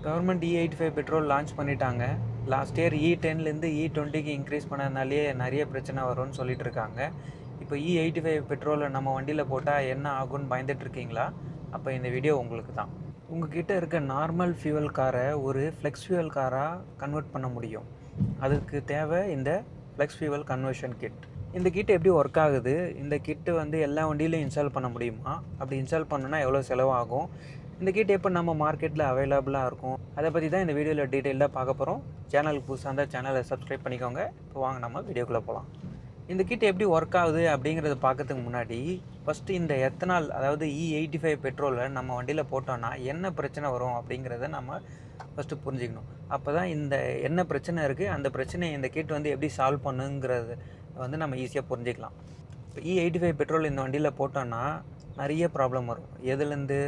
Government E85 petrol launch பண்ணிட்டாங்க. Last year E10லேருந்து E20க்கு increase பண்ணதுனாலேயே நிறைய பிரச்சனை வரும்னு சொல்லிட்டு இருக்காங்க. இப்போ E85 பெட்ரோலை நம்ம வண்டியில் போட்டால் என்ன ஆகும்னு பயந்துட்டு இருக்கீங்களா? அப்போ இந்த வீடியோ உங்களுக்கு தான். உங்ககிட்ட இருக்க நார்மல் ஃபியூவல் காரை ஒரு ஃப்ளெக்ஸ் ஃபியூவல் காராக கன்வெர்ட் பண்ண முடியும். அதுக்கு தேவை இந்த ஃப்ளெக்ஸ் ஃபியூவல் கன்வர்ஷன் கிட். இந்த கிட் எப்படி ஒர்க் ஆகுது? இந்த கிட்டு வந்து எல்லா வண்டியிலையும் இன்ஸ்டால் பண்ண முடியுமா? அப்படி இன்ஸ்டால் பண்ணணுன்னா எவ்வளோ செலவாகும்? இந்த கிட் எப்போ நம்ம மார்க்கெட்டில் அவைலபிளாக இருக்கும்? அதை பற்றி தான் இந்த வீடியோவில் டீட்டெயிலாக பார்க்க போகிறோம். சேனலுக்கு புதுசாக இருந்தால் சேனலை சப்ஸ்கிரைப் பண்ணிக்கோங்க. இப்போ வாங்க நம்ம வீடியோக்குள்ளே போகலாம். இந்த கிட் எப்படி ஒர்க் ஆகுது அப்படிங்கிறத பார்க்கறதுக்கு முன்னாடி ஃபஸ்ட்டு இந்த எத்தனால், அதாவது E85 பெட்ரோலை நம்ம வண்டியில் போட்டோன்னா என்ன பிரச்சனை வரும் அப்படிங்கிறத நம்ம ஃபஸ்ட்டு புரிஞ்சுக்கணும். அப்போ தான் இந்த என்ன பிரச்சனை இருக்குது, அந்த பிரச்சனையை இந்த கிட் வந்து எப்படி சால்வ் பண்ணுங்கிறது வந்து நம்ம ஈஸியாக புரிஞ்சிக்கலாம். இப்போ E85 பெட்ரோல் இந்த வண்டியில் போட்டோன்னா நிறைய ப்ராப்ளம் வரும். எதுலேருந்து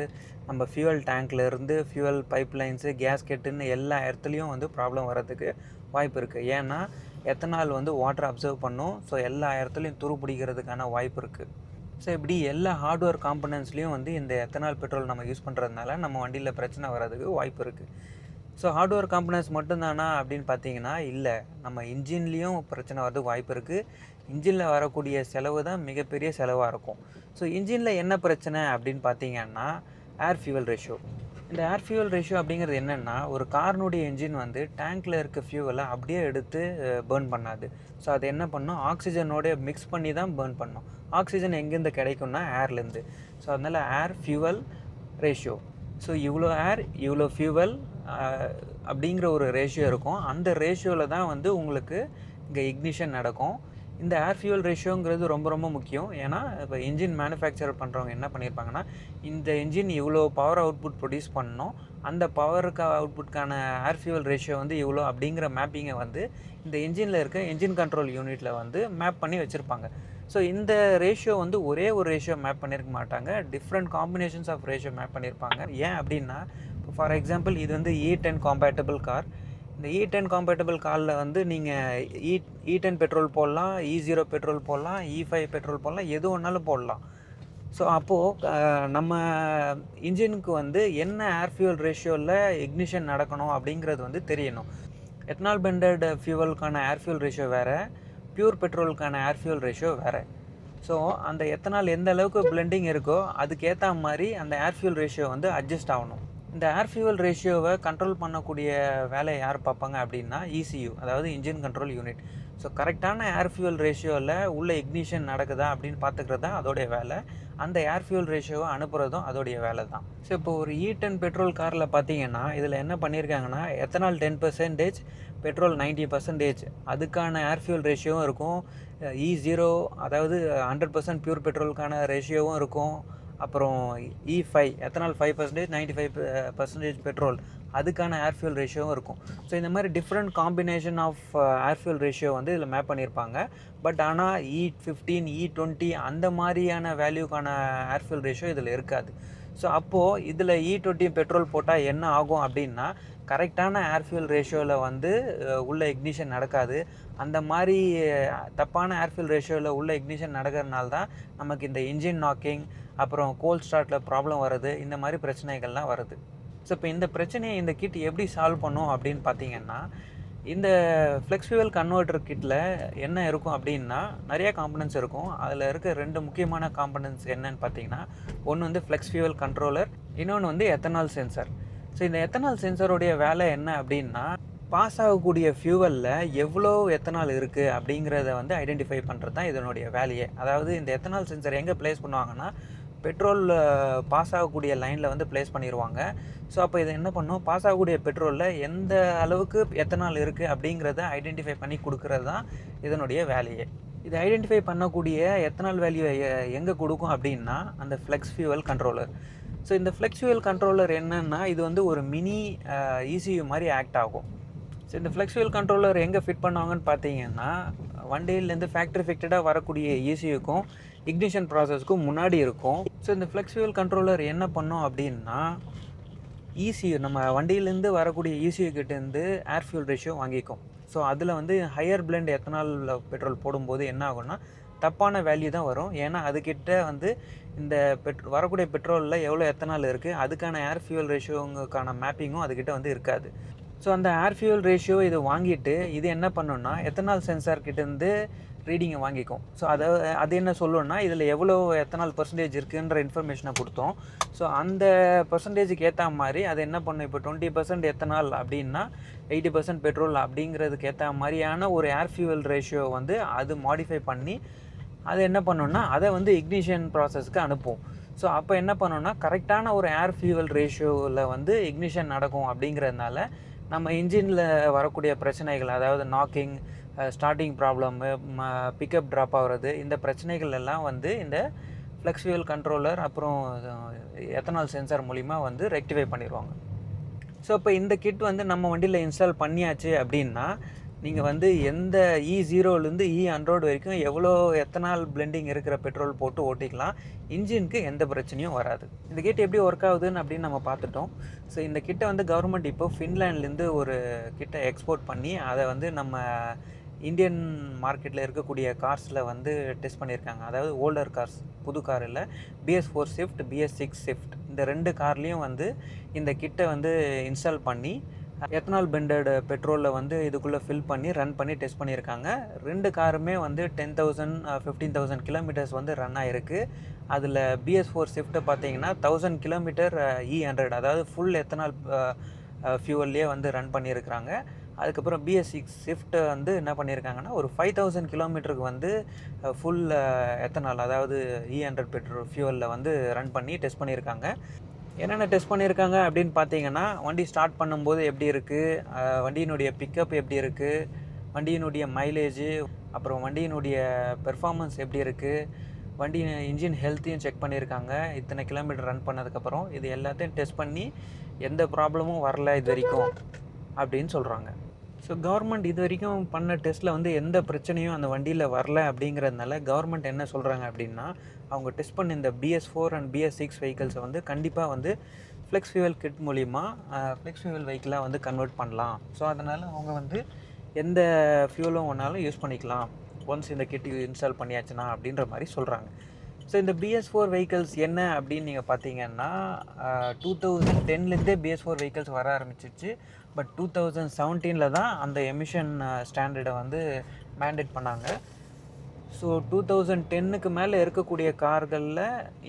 நம்ம ஃபியூவல் டேங்க்லேருந்து ஃபியூவல் பைப்லைன்ஸு, கேஸ்கெட்டுன்னு எல்லா இடத்துலையும் வந்து ப்ராப்ளம் வர்றதுக்கு வாய்ப்பு இருக்குது. ஏன்னா எத்தனால் வந்து வாட்டர் அப்சர்வ் பண்ணும். ஸோ எல்லா இடத்துலையும் துரு பிடிக்கிறதுக்கான வாய்ப்பு இருக்குது. ஸோ இப்படி எல்லா ஹார்ட்வேர் காம்பனன்ட்ஸ்லேயும் வந்து இந்த எத்தனால் பெட்ரோல் நம்ம யூஸ் பண்ணுறதுனால நம்ம வண்டியில் பிரச்சனை வர்றதுக்கு வாய்ப்பு இருக்குது. ஸோ ஹார்ட்வேர் காம்பனன்ட்ஸ் மட்டும்தானா அப்படின்னு பார்த்தீங்கன்னா இல்லை, நம்ம இன்ஜின்லேயும் பிரச்சனை வரதுக்கு வாய்ப்பு இருக்குது. இன்ஜினில் வரக்கூடிய செலவு தான் மிகப்பெரிய செலவாக இருக்கும். ஸோ இன்ஜினில் என்ன பிரச்சனை அப்படின்னு பார்த்தீங்கன்னா ஏர் ஃபியூவல் ரேஷியோ. இந்த ஏர் ஃபியூவல் ரேஷியோ அப்படிங்கிறது என்னென்னா, ஒரு காரினுடைய இன்ஜின் வந்து டேங்க்கில் இருக்க ஃபியூவலை அப்படியே எடுத்து பேர்ன் பண்ணாது. ஸோ அது என்ன பண்ணும், ஆக்சிஜனோட மிக்ஸ் பண்ணி தான் பேர்ன் பண்ணும். ஆக்சிஜன் எங்கேருந்து கிடைக்கும்னா ஏர்லேருந்து. ஸோ அதனால் ஏர் ஃபியூவல் ரேஷியோ. ஸோ இவ்வளோ ஏர் இவ்வளோ ஃபியூவல் அப்படிங்கிற ஒரு ரேஷியோ இருக்கும். அந்த ரேஷியோவில் தான் வந்து உங்களுக்கு இங்கே இக்னிஷன் நடக்கும். இந்த ஏர் ஃபியூவல் ரேஷியோங்கிறது ரொம்ப ரொம்ப முக்கியம். ஏன்னா இப்போ இன்ஜின் மேனுஃபேக்சர் பண்ணுறவங்க என்ன பண்ணியிருப்பாங்கன்னா, இந்த இன்ஜின் இவ்வளோ பவர் அவுட்புட் ப்ரொடியூஸ் பண்ணணும், அந்த பவருக்கு அவுட்புட்கான ஏர் ஃபியூவல் ரேஷியோ வந்து இவ்வளோ அப்படிங்கிற மேப்பிங்கை வந்து இந்த இன்ஜினில் இருக்க இன்ஜின் கண்ட்ரோல் யூனிட்டில் வந்து மேப் பண்ணி வச்சுருப்பாங்க. ஸோ இந்த ரேஷியோ வந்து ஒரே ஒரு ரேஷியோ மேப் பண்ணியிருக்க மாட்டாங்க, different combinations of ratio map பண்ணியிருப்பாங்க. ஏன் அப்படின்னா, ஃபார் எக்ஸாம்பிள் இது வந்து E10 காம்பேட்டபிள் கார். இந்த E10 காம்பேட்டபிள் காரில் வந்து நீங்கள் E10 பெட்ரோல் போடலாம், E0 பெட்ரோல் போடலாம், E5 பெட்ரோல் போடலாம், எது ஒன்றாலும் போடலாம். ஸோ அப்போது நம்ம இன்ஜினுக்கு வந்து என்ன ஏர் ஃபியூவல் ரேஷியோவில் இக்னிஷன் நடக்கணும் அப்படிங்கிறது வந்து தெரியணும். எத்தனால் பெண்டட் ஃபியூவலுக்கான ஏர் ஃபியூவல் ரேஷியோ வேறு, பியூர் பெட்ரோலுக்கான ஏர் ஃபியூவல் ரேஷியோ வேறு. ஸோ அந்த எத்தனால் எந்த அளவுக்கு பிளெண்டிங் இருக்கோ அதுக்கேற்ற மாதிரி அந்த ஏர் ஃபியூவல் ரேஷியோ வந்து அட்ஜஸ்ட் ஆகணும். இந்த ஏர் ஃபியூவல் ரேஷியோவை கண்ட்ரோல் பண்ணக்கூடிய வேலையை யார் பார்ப்பாங்க அப்படின்னா ECU, அதாவது இன்ஜின் கண்ட்ரோல் யூனிட். ஸோ கரெக்டான ஏர் ஃபியூவல் ரேஷியோவில் உள்ள இக்னிஷன் நடக்குதா அப்படின்னு பார்த்துக்கிறது தான் அதோடைய வேலை. அந்த ஏர் ஃபியூவல் ரேஷியோவை அனுப்புகிறதும் அதோடைய வேலை தான். ஸோ இப்போ ஒரு E10 பெட்ரோல் காரில் பார்த்தீங்கன்னா இதில் என்ன பண்ணியிருக்காங்கன்னா, எத்தனால் 10%, பெட்ரோல் 90%, அதுக்கான ஏர் ஃபியூவல் ரேஷியோவும் இருக்கும். E0, அதாவது 100% பியூர் பெட்ரோலுக்கான ரேஷியோவும் இருக்கும். அப்புறம் E5, எத்தனால் 5%, 95% பெட்ரோல், அதுக்கான ஏர் ஃபியூல் ரேஷியோவும் இருக்கும். ஸோ இந்த மாதிரி different combination of air fuel ratio வந்து இதில் மேப் பண்ணியிருப்பாங்க. பட் ஆனால் E15, E20 அந்த மாதிரியான வேல்யூக்கான ஏர் ஃபியூல் ரேஷியோ இதில் இருக்காது. ஸோ அப்போது இதில் E20 பெட்ரோல் போட்டால் என்ன ஆகும் அப்படின்னா, கரெக்டான ஏர் ஃபியூல் ரேஷியோவில் வந்து உள்ள இக்னிஷன் நடக்காது. அந்த மாதிரி தப்பான ஏர் ஃபியூல் ரேஷியோவில் உள்ள இக்னிஷன் நடக்கிறதுனால தான் நமக்கு இந்த இன்ஜின் நாக்கிங், அப்புறம் கோல்ட் ஸ்டார்ட்டில் ப்ராப்ளம் வருது, இந்த மாதிரி பிரச்சனைகள்லாம் வருது. ஸோ இப்போ இந்த பிரச்சனையை இந்த கிட் எப்படி சால்வ் பண்ணும் அப்படின்னு பார்த்தீங்கன்னா, இந்த ஃப்ளெக்ஸ் ஃபியூவல் கன்வெர்ட்டர் கிட்டில் என்ன இருக்கும் அப்படின்னா, நிறைய காம்பனன்ட்ஸ் இருக்கும். அதில் இருக்க 2 முக்கியமான காம்பனன்ட்ஸ் என்னன்னு பார்த்தீங்கன்னா, ஒன்று வந்து ஃப்ளெக்ஸ் ஃபியூவல் கண்ட்ரோலர், இன்னொன்று வந்து எத்தனால் சென்சர். ஸோ இந்த எத்தனால் சென்சருடைய வேலை என்ன அப்படின்னா, பாஸ் ஆகக்கூடிய ஃபியூவலில் எவ்வளோ எத்தனால் இருக்குது அப்படிங்கிறத வந்து ஐடென்டிஃபை பண்ணுறது தான் இதனுடைய வேலையே. அதாவது இந்த எத்தனால் சென்சர் எங்கே ப்ளேஸ் பண்ணுவாங்கன்னா, பெட்ரோல் பாஸ் ஆகக்கூடிய லைனில் வந்து ப்ளேஸ் பண்ணிடுவாங்க. ஸோ அப்போ இது என்ன பண்ணும், பாஸ் ஆகக்கூடிய பெட்ரோலில் எந்த அளவுக்கு எத்தனால் இருக்குது அப்படிங்கிறத ஐடென்டிஃபை பண்ணி கொடுக்கறது தான் இதனுடைய வேலையே. இது ஐடென்டிஃபை பண்ணக்கூடிய எத்தனால் வேல்யூ எங்கே கொடுக்கும் அப்படின்னா, அந்த ஃப்ளெக்ஸ் ஃபியூவல் கண்ட்ரோலர். ஸோ இந்த ஃப்ளெக்ஸ் ஃபியூவல் கண்ட்ரோலர் என்னென்னா, இது வந்து ஒரு மினி ECU மாதிரி ஆக்ட் ஆகும். ஸோ இந்த ஃப்ளெக்ஸ் ஃபியூவல் கண்ட்ரோலர் எங்கே ஃபிட் பண்ணுவாங்கன்னு பார்த்தீங்கன்னா, வண்டியிலேருந்து ஃபேக்ட்ரி ஃபிட்டடாக வரக்கூடிய ECUக்கும் இக்னிஷன் ப்ராசஸ்க்கும் முன்னாடி இருக்கும். ஸோ இந்த ஃப்ளெக்ஸ் ஃபியூவல் கண்ட்ரோலர் என்ன பண்ணும் அப்படின்னா, ECU நம்ம வண்டியிலேருந்து வரக்கூடிய ECU கிட்டேருந்து ஏர் ஃபியூல் ரேஷியோ வாங்கிக்கும். ஸோ அதில் வந்து ஹையர் பிளெண்ட் எத்தனால் பெட்ரோல் போடும்போது என்ன ஆகும்னா, தப்பான வேல்யூ தான் வரும். ஏன்னா அதுக்கிட்ட வந்து இந்த வரக்கூடிய பெட்ரோலில் எவ்வளோ எத்தனால் இருக்குது, அதுக்கான ஏர் ஃபியூல் ரேஷியோங்கான மேப்பிங்கும் அதுக்கிட்ட வந்து இருக்காது. ஸோ அந்த ஏர் ஃபியூல் ரேஷியோ இது வாங்கிட்டு இது என்ன பண்ணுன்னா எத்தனால் சென்சார் கிட்டேருந்து ரீடிங்கை வாங்கிக்கும். ஸோ அது என்ன சொல்லுன்னா இதில் எவ்வளோ எத்தனால் பர்சன்டேஜ் இருக்குன்ற இன்ஃபர்மேஷனை கொடுத்தோம். ஸோ அந்த பர்சன்டேஜுக்கு ஏற்ற மாதிரி அது என்ன பண்ணும், இப்போ 20% எத்தனால் அப்படின்னா 80% பெட்ரோல் அப்படிங்கிறதுக்கு ஏற்ற மாதிரியான ஒரு ஏர் ஃபியூவல் ரேஷியோ வந்து அது மாடிஃபை பண்ணி அது என்ன பண்ணோன்னா அதை வந்து இக்னிஷன் ப்ராசஸ்க்கு அனுப்பும். ஸோ அப்போ என்ன பண்ணோன்னா கரெக்டான ஒரு ஏர் ஃபியூவல் ரேஷியோவில் வந்து இக்னிஷன் நடக்கும். அப்படிங்கிறதுனால நம்ம இன்ஜினில் வரக்கூடிய பிரச்சனைகள், அதாவது knocking, starting problem, pickup drop ஆகிறது, இந்த பிரச்சனைகள் எல்லாம் வந்து இந்த ஃப்ளெக்ஸ் ஃபியூவல் கண்ட்ரோலர் அப்புறம் எத்தனால் சென்சார் மூலிமா வந்து ரெக்டிஃபை பண்ணிடுவாங்க. ஸோ இப்போ இந்த கிட் வந்து நம்ம வண்டியில் இன்ஸ்டால் பண்ணியாச்சு அப்படின்னா நீங்கள் வந்து எந்த E0லேருந்து E100 வரைக்கும் எவ்வளோ எத்தனால் பிளெண்டிங் இருக்கிற பெட்ரோல் போட்டு ஓட்டிக்கலாம். இன்ஜினுக்கு எந்த பிரச்சனையும் வராது. இந்த கிட் எப்படி ஒர்க் ஆகுதுன்னு அப்படின்னு நம்ம பார்த்துட்டோம். ஸோ இந்த கிட்டை வந்து கவர்மெண்ட் இப்போ ஃபின்லாண்ட்லேருந்து ஒரு கிட்டை எக்ஸ்போர்ட் பண்ணி அதை வந்து நம்ம இந்தியன் மார்க்கெட்டில் இருக்கக்கூடிய கார்ஸில் வந்து டெஸ்ட் பண்ணியிருக்காங்க. அதாவது ஓல்டர் கார்ஸ், புது கார் இல்லை, BS4 ஸ்விஃப்ட், BS6 ஸ்விஃப்ட், இந்த 2 கார்லேயும் வந்து இந்த கிட்டை வந்து இன்ஸ்டால் பண்ணி எத்தனால் பெண்டட் பெட்ரோலில் வந்து இதுக்குள்ளே ஃபில் பண்ணி ரன் பண்ணி டெஸ்ட் பண்ணியிருக்காங்க. 2 காருமே வந்து 10,000 15,000 கிலோமீட்டர்ஸ் வந்து ரன் ஆகிருக்கு. அதில் BS4 ஸ்விஃப்ட்டை பார்த்தீங்கன்னா 1000 கிலோமீட்டர் E100, அதாவது ஃபுல் எத்தனால் ஃபியூவல்லையே வந்து ரன் பண்ணியிருக்கிறாங்க. அதுக்கப்புறம் BS6 ஸ்விஃப்ட் வந்து என்ன பண்ணியிருக்காங்கன்னா ஒரு 5000 கிலோமீட்டருக்கு வந்து ஃபுல் எத்தனால், அதாவது E100 பெட்ரோல் ஃபியூவலில் வந்து ரன் பண்ணி டெஸ்ட் பண்ணியிருக்காங்க. என்னென்ன டெஸ்ட் பண்ணியிருக்காங்க அப்படின்னு பார்த்தீங்கன்னா, வண்டி ஸ்டார்ட் பண்ணும்போது எப்படி இருக்குது, வண்டியினுடைய பிக்கப் எப்படி இருக்குது, வண்டியினுடைய மைலேஜு, அப்புறம் வண்டியினுடைய பெர்ஃபார்மன்ஸ் எப்படி இருக்குது, வண்டி இன்ஜின் ஹெல்த்தையும் செக் பண்ணியிருக்காங்க. இத்தனை கிலோமீட்டர் ரன் பண்ணதுக்கப்புறம் இது எல்லாத்தையும் டெஸ்ட் பண்ணி எந்த ப்ராப்ளமும் வரல இது வரைக்கும் அப்படின்னு சொல்கிறாங்க. ஸோ கவர்மெண்ட் இது வரைக்கும் பண்ண டெஸ்ட்டில் வந்து எந்த பிரச்சனையும் அந்த வண்டியில் வரல. அப்படிங்கிறதுனால கவர்மெண்ட் என்ன சொல்கிறாங்க அப்படின்னா, அவங்க டெஸ்ட் பண்ண இந்த BS4 அண்ட் BS6 வெஹிக்கிள்ஸை வந்து கண்டிப்பாக வந்து ஃப்ளெக்ஸ் ஃபியூவல் கிட் மூலிமா ஃப்ளெக்ஸ் ஃபியூவல் வெஹிக்கிளாக வந்து கன்வெர்ட் பண்ணலாம். ஸோ அதனால் அவங்க வந்து எந்த ஃபியூலும் ஒன்றாலும் யூஸ் பண்ணிக்கலாம் ஒன்ஸ் இந்த கிட் இன்ஸ்டால் பண்ணியாச்சுன்னா அப்படின்ற மாதிரி சொல்கிறாங்க. ஸோ இந்த BS4 வெஹிக்கிள்ஸ் என்ன அப்படின்னு நீங்கள் பார்த்தீங்கன்னா, 2010லேருந்தே BS4 வெஹிக்கிள்ஸ் வர ஆரம்பிச்சிச்சு. பட் 2017 தான் அந்த எமிஷன் ஸ்டாண்டர்டை வந்து மேண்டேட் பண்ணாங்க. ஸோ 2010க்கு மேலே இருக்கக்கூடிய கார்களில்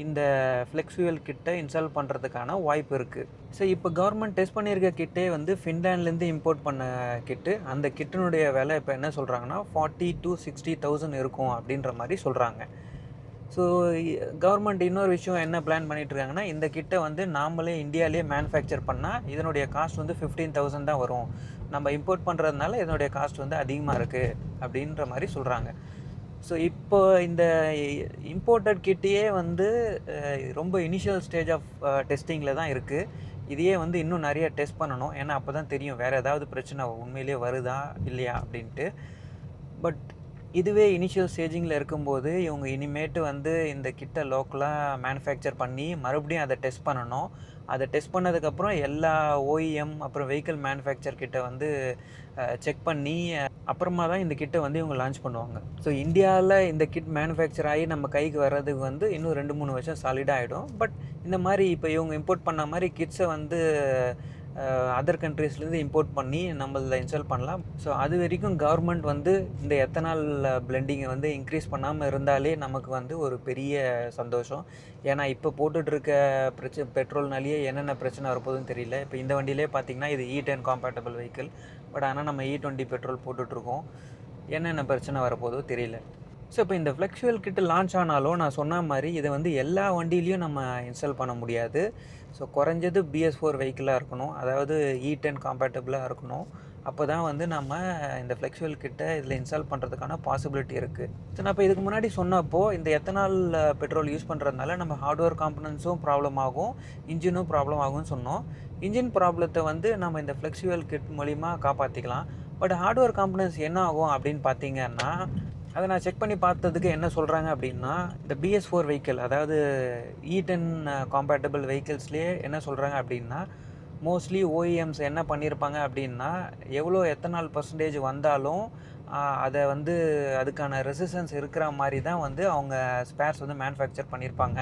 இந்த ஃப்ளெக்ஸ் ஃபியூவல் கிட்டை இன்ஸ்டால் பண்ணுறதுக்கான வாய்ப்பு இருக்குது. ஸோ இப்போ கவர்மெண்ட் டெஸ்ட் பண்ணியிருக்க கிட்டே வந்து ஃபின்லாண்ட்லேருந்து இம்போர்ட் பண்ண கிட்டு. அந்த கிட்டினுடைய விலை இப்போ என்ன சொல்கிறாங்கன்னா 40,000 to 60,000 இருக்கும் அப்படின்ற மாதிரி சொல்கிறாங்க. ஸோ கவர்மெண்ட் இன்னொரு விஷயம் என்ன பிளான் பண்ணிகிட்ருக்காங்கன்னா, இந்த கிட்டை வந்து நாமளே இந்தியாவிலே மேனுஃபேக்சர் பண்ணால் இதனுடைய காஸ்ட் வந்து 15,000 தான் வரும். நம்ம இம்போர்ட் பண்ணுறதுனால இதனுடைய காஸ்ட் வந்து அதிகமாக இருக்குது அப்படின்ற மாதிரி சொல்கிறாங்க. ஸோ இப்போ இந்த இம்போர்ட்டட் கிட்டையே வந்து ரொம்ப இனிஷியல் ஸ்டேஜ் ஆஃப் டெஸ்டிங்கில் தான் இருக்குது. இதையே வந்து இன்னும் நிறைய டெஸ்ட் பண்ணணும். ஏன்னா அப்போ தான் தெரியும் வேறு ஏதாவது பிரச்சனை உண்மையிலே வருதா இல்லையா அப்படின்ட்டு. பட் இதுவே இனிஷியல் ஸ்டேஜிங்கில் இருக்கும்போது இவங்க இனிமேட்டு வந்து இந்த கிட்டை லோக்கலாக மேனுஃபேக்சர் பண்ணி மறுபடியும் அதை டெஸ்ட் பண்ணணும். அதை டெஸ்ட் பண்ணதுக்கப்புறம் எல்லா OEM அப்புறம் வெஹிக்கிள் மேனுஃபேக்சர் கிட்ட வந்து செக் பண்ணி அப்புறமா தான் இந்த கிட்டை வந்து இவங்க லான்ச் பண்ணுவாங்க. ஸோ இந்தியாவில் இந்த கிட் மேனுஃபேக்சர் ஆகி நம்ம கைக்கு வர்றதுக்கு வந்து இன்னும் 2-3 வருஷம் சாலிடாக ஆகிடும். பட் இந்த மாதிரி இப்போ இவங்க இம்போர்ட் பண்ண மாதிரி கிட்ஸை வந்து அதர் கண்ட்ரீஸ்லேருந்து இம்போர்ட் பண்ணி நம்மளில் இன்ஸ்டால் பண்ணலாம். ஸோ அது வரைக்கும் கவர்மெண்ட் வந்து இந்த எத்தனால் பிளெண்டிங்கை வந்து இன்க்ரீஸ் பண்ணாமல் இருந்தாலே நமக்கு வந்து ஒரு பெரிய சந்தோஷம். ஏன்னா இப்போ போட்டுட்ருக்க பெட்ரோல்னாலேயே என்னென்ன பிரச்சனை வரப்போகுதுன்னு தெரியல. இப்போ இந்த வண்டியிலே பார்த்திங்கன்னா இது E10 காம்பேட்டபிள் வெஹிக்கிள். பட் ஆனால் நம்ம E20 பெட்ரோல் போட்டுட்ருக்கோம். என்னென்ன பிரச்சனை வரப்போதோ தெரியல. ஸோ இப்போ இந்த ஃப்ளெக்ஸ் ஃபியூவல் கிட் லான்ச் ஆனாலும் நான் சொன்ன மாதிரி இதை வந்து எல்லா வண்டியிலையும் நம்ம இன்ஸ்டால் பண்ண முடியாது. ஸோ குறைஞ்சது BS4 வெஹிக்கிளாக இருக்கணும், அதாவது E10 காம்பேட்டபிளாக இருக்கணும். அப்போ தான் வந்து நம்ம இந்த ஃப்ளெக்ஸ் ஃபியூவல் கிட்டை இதில் இன்ஸ்டால் பண்ணுறதுக்கான பாசிபிலிட்டி இருக்குது. ஸோ நான் இப்போ இதுக்கு முன்னாடி சொன்னப்போ இந்த எத்தனால் பெட்ரோல் யூஸ் பண்ணுறதுனால நம்ம ஹார்ட்வேர் காம்பனன்ஸும் ப்ராப்ளம் ஆகும், இன்ஜினும் ப்ராப்ளம் ஆகும்னு சொன்னோம். இன்ஜின் ப்ராப்ளத்தை வந்து நம்ம இந்த ஃப்ளெக்ஸ் ஃபியூவல் கிட் மூலிமா காப்பாற்றிக்கலாம். பட் ஹார்ட்வேர் காம்பனன்ஸ் என்ன ஆகும் அப்படின்னு பார்த்தீங்கன்னா, அதை நான் செக் பண்ணி பார்த்ததுக்கு என்ன சொல்கிறாங்க அப்படின்னா, இந்த BS4 வெஹிக்கிள், அதாவது E10 காம்பேட்டபிள் வெஹிக்கிள்ஸ்லேயே என்ன சொல்கிறாங்க அப்படின்னா, மோஸ்ட்லி OEMs என்ன பண்ணியிருப்பாங்க அப்படின்னா, எவ்வளோ எத்தனால் பர்சன்டேஜ் வந்தாலும் அதை வந்து அதுக்கான ரெசிஸ்டன்ஸ் இருக்கிற மாதிரி தான் வந்து அவங்க ஸ்பேர்ஸ் வந்து மேனுஃபேக்சர் பண்ணியிருப்பாங்க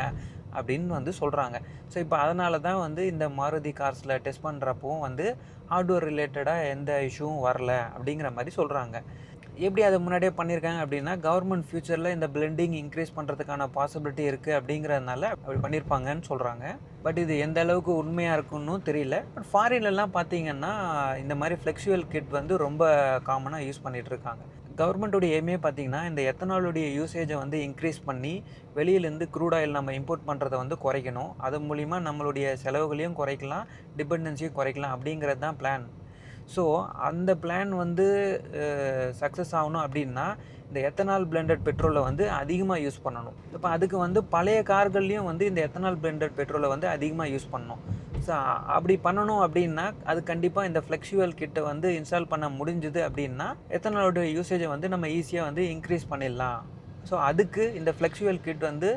அப்படின்னு வந்து சொல்கிறாங்க. ஸோ இப்போ அதனால தான் வந்து இந்த மாருதி கார்ஸில் டெஸ்ட் பண்ணுறப்பவும் வந்து ஹார்ட்வேர் ரிலேட்டடாக எந்த இஷ்யூவும் வரல அப்படிங்கிற மாதிரி சொல்கிறாங்க. எப்படி அதை முன்னாடியே பண்ணியிருக்காங்க அப்படின்னா, கவர்மெண்ட் ஃப்யூச்சரில் இந்த பிளெண்டிங் இன்க்ரீஸ் பண்ணுறதுக்கான பாசிபிலிட்டி இருக்குது அப்படிங்கிறதுனால அப்படி பண்ணியிருப்பாங்கன்னு சொல்கிறாங்க. பட் இது எந்த அளவுக்கு உண்மையாக இருக்குன்னு தெரியல. பட் ஃபாரின்லலாம் பார்த்தீங்கன்னா இந்த மாதிரி ஃப்ளெக்சுவல் கிட் வந்து ரொம்ப காமனாக யூஸ் பண்ணிகிட்ருக்காங்க. கவர்மெண்ட்டோடைய எய்மே பார்த்தீங்கன்னா, இந்த எத்தனாலுடைய யூசேஜை வந்து இன்க்ரீஸ் பண்ணி வெளியிலேருந்து க்ரூட் ஆயில் நம்ம இம்போர்ட் பண்ணுறதை வந்து குறைக்கணும். அது மூலிமா நம்மளுடைய செலவுகளையும் குறைக்கலாம், டிபெண்டன்சியும் குறைக்கலாம் அப்படிங்கிறது தான் பிளான். ஸோ அந்த பிளான் வந்து சக்ஸஸ் ஆகணும் அப்படின்னா இந்த எத்தனால் பிளெண்டட் பெட்ரோலை வந்து அதிகமாக யூஸ் பண்ணணும். இப்போ அதுக்கு வந்து பழைய கார்கள்லேயும் வந்து இந்த எத்தனால் பிளெண்டட் பெட்ரோலை வந்து அதிகமாக யூஸ் பண்ணணும். ஸோ அப்படி பண்ணணும் அப்படின்னா அது கண்டிப்பாக இந்த ஃப்ளெக்சுவல் கிட்டை வந்து இன்ஸ்டால் பண்ண முடிஞ்சுது அப்படின்னா எத்தனாலோட யூசேஜை வந்து நம்ம ஈஸியாக வந்து இன்க்ரீஸ் பண்ணிடலாம். ஸோ அதுக்கு இந்த ஃப்ளெக்சுவல் கிட் வந்து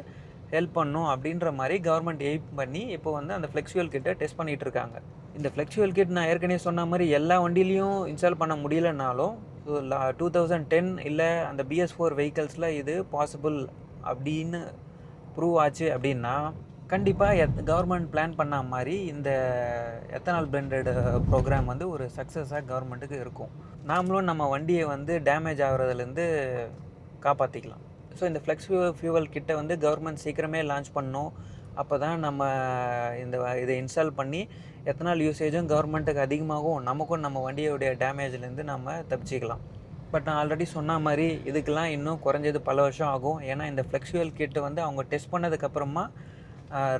ஹெல்ப் பண்ணும் அப்படின்ற மாதிரி கவர்மெண்ட் எய்ம் பண்ணி இப்போ வந்து அந்த ஃப்ளெக்சுவல் கிட்டை டெஸ்ட் பண்ணிகிட்டு இருக்காங்க. இந்த ஃப்ளெக்சுவல் கிட் நான் ஏற்கனவே சொன்ன மாதிரி எல்லா வண்டிலையும் இன்ஸ்டால் பண்ண முடியலனாலும் 2010 இல்லை அந்த BS4 வெஹிக்கல்ஸில் இது பாசிபிள் அப்படின்னு ப்ரூவ் ஆச்சு அப்படின்னா கண்டிப்பாக கவர்மெண்ட் பிளான் பண்ண மாதிரி இந்த எத்தனால் பிளெண்டட் ப்ரோக்ராம் வந்து ஒரு சக்ஸஸாக கவர்மெண்ட்டுக்கு இருக்கும். நாமளும் நம்ம வண்டியை வந்து டேமேஜ் ஆகிறதுலேருந்து காப்பாற்றிக்கலாம். ஸோ இந்த ஃப்ளெக்ஸ் ஃபியூவல் கிட்டை வந்து கவர்மெண்ட் சீக்கிரமே லான்ச் பண்ணணும். அப்போ தான் நம்ம இதை இன்ஸ்டால் பண்ணி எத்தனால் யூசேஜும் கவர்மெண்ட்டுக்கு அதிகமாகவும் நமக்கும் நம்ம வண்டியோடைய டேமேஜ்லேருந்து நம்ம தப்பிச்சிக்கலாம். பட் நான் ஆல்ரெடி சொன்ன மாதிரி இதுக்கெல்லாம் இன்னும் குறைஞ்சது பல வருஷம் ஆகும். ஏன்னா இந்த ஃப்ளெக்சுவல் கிட்டை வந்து அவங்க டெஸ்ட் பண்ணதுக்கப்புறமா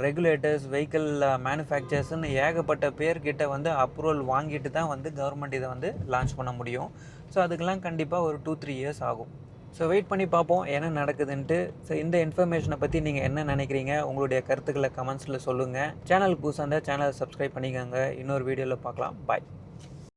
ரெகுலேட்டர்ஸ், வெஹிக்கிள் மேனுஃபேக்சர்ஸ்னு ஏகப்பட்ட பேர்கிட்ட வந்து அப்ரூவல் வாங்கிட்டு தான் வந்து கவர்மெண்ட் இதை வந்து லான்ச் பண்ண முடியும். ஸோ அதுக்கெல்லாம் கண்டிப்பாக ஒரு 2-3 இயர்ஸ் ஆகும். ஸோ வெயிட் பண்ணி பார்ப்போம் என்ன நடக்குதுன்ட்டு. ஸோ இந்த இன்ஃபர்மேஷனை பற்றி நீங்கள் என்ன நினைக்கிறீங்க, உங்களுடைய கருத்துக்களை கமெண்ட்ஸில் சொல்லுங்கள். சேனலுக்கு புதுசாக இருந்தால் சேனலை சப்ஸ்கிரைப் பண்ணிக்கோங்க. இன்னொரு வீடியோவில் பார்க்கலாம். பாய்.